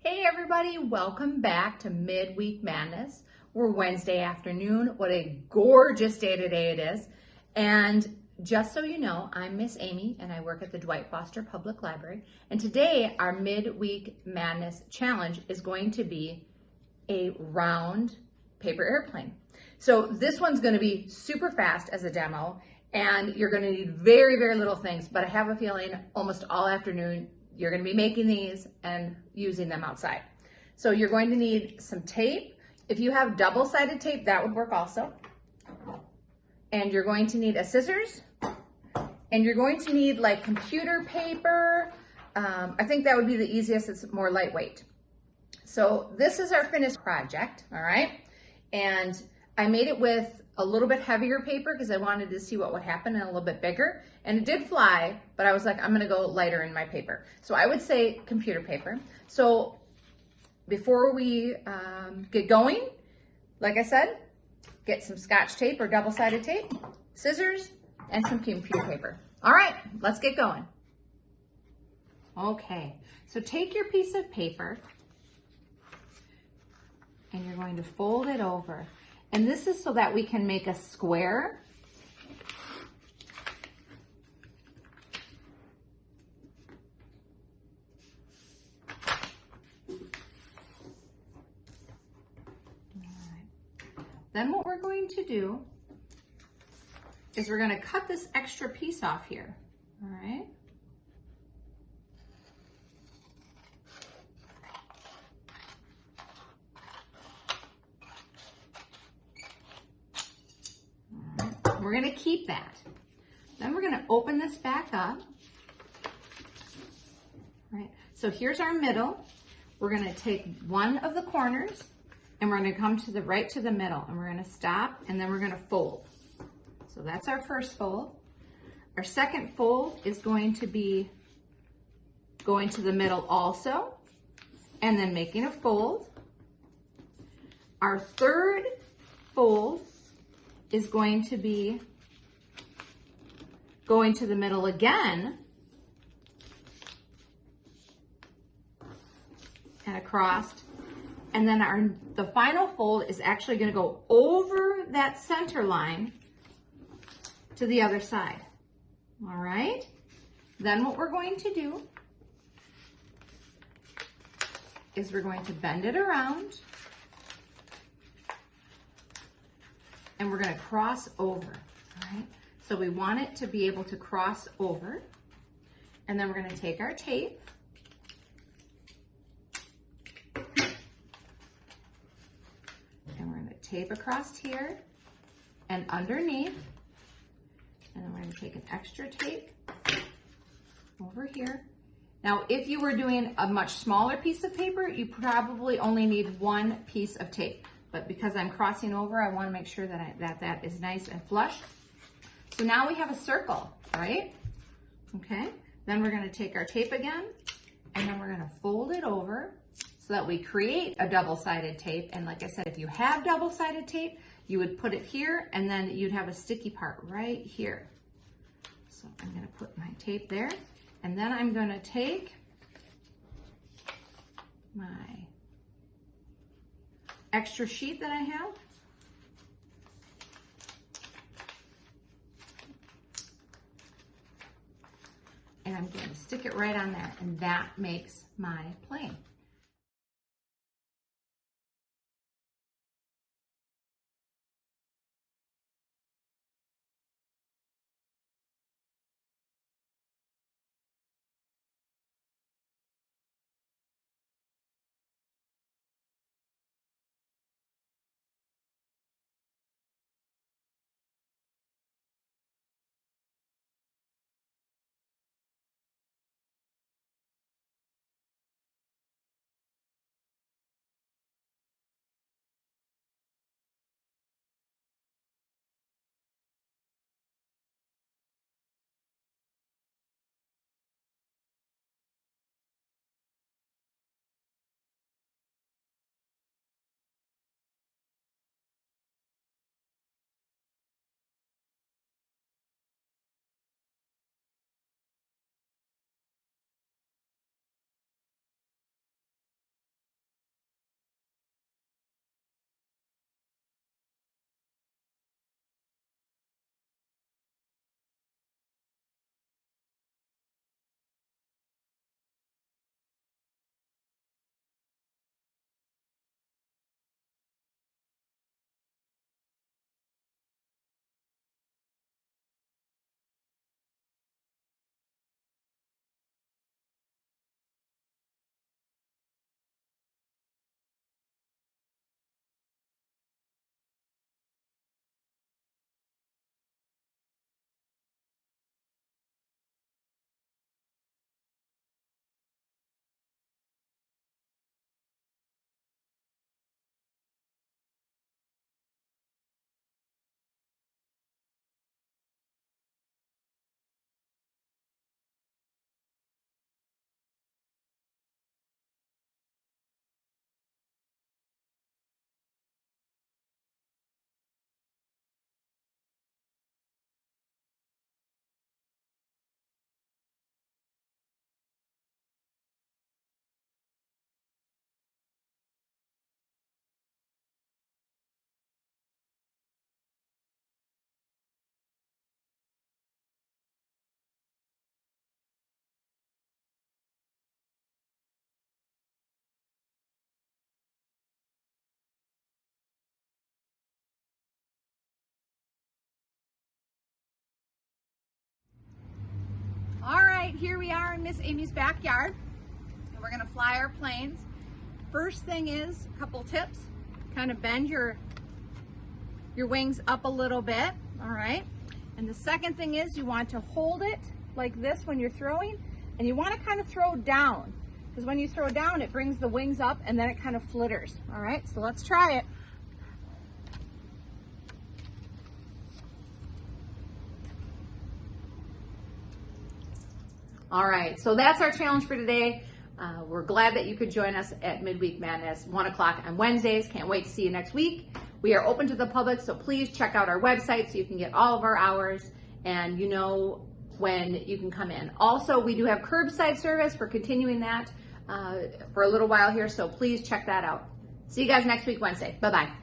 Hey everybody, welcome back to Midweek Madness. We're Wednesday afternoon. What a gorgeous day today it is. And just so you know, I'm Miss Amy and I work at the Dwight Foster Public Library. And today our Midweek Madness challenge is going to be a round paper airplane. So this one's going to be super fast as a demo and you're going to need very, very little things, but I have a feeling almost all afternoon you're going to be making these and using them outside. So you're going to need some tape. If you have double-sided tape, that would work also. And you're going to need a scissors. And you're going to need like computer paper. I think that would be the easiest. It's more lightweight. So this is our finished project, all right? And I made it with a little bit heavier paper because I wanted to see what would happen and a little bit bigger. And it did fly, but I was like, I'm gonna go lighter in my paper. So I would say computer paper. So before we get going, like I said, get some Scotch tape or double-sided tape, scissors, and some computer paper. All right, let's get going. Okay, so take your piece of paper and you're going to fold it over. And this is so that we can make a square. Then what we're going to do is we're going to cut this extra piece off here, all right? We're going to keep that. Then we're going to open this back up. All right, so here's our middle. We're going to take one of the corners and we're going to come to the right to the middle and we're going to stop and then we're going to fold. So that's our first fold. Our second fold is going to be going to the middle also and then making a fold. Our third fold is going to be going to the middle again and across. And then the final fold is actually going to go over that center line to the other side. All right? Then what we're going to do is we're going to bend it around and we're going to cross over. All right? So we want it to be able to cross over. And then we're going to take our tape tape across here and underneath, and then we're going to take an extra tape over here. Now, if you were doing a much smaller piece of paper, you probably only need one piece of tape. But because I'm crossing over, I want to make sure that that is nice and flush. So now we have a circle, right? Okay. Then we're going to take our tape again, and then we're going to fold it over so that we create a double-sided tape. And like I said, if you have double-sided tape, you would put it here and then you'd have a sticky part right here. So I'm gonna put my tape there and then I'm gonna take my extra sheet that I have and I'm going to stick it right on there, and that makes my plane. right, here we are in Miss Amy's backyard, and we're gonna fly our planes. First thing is, a couple tips, kind of bend your wings up a little bit, all right? And the second thing is you want to hold it like this when you're throwing, and you want to kind of throw down, because when you throw down, it brings the wings up and then it kind of flitters, all right? So let's try it. All right, so that's our challenge for today. We're glad that you could join us at Midweek Madness, 1 o'clock on Wednesdays. Can't wait to see you next week. We are open to the public, so please check out our website so you can get all of our hours and you know when you can come in. Also, we do have curbside service. We're continuing that for a little while here, so please check that out. See you guys next week, Wednesday. Bye-bye.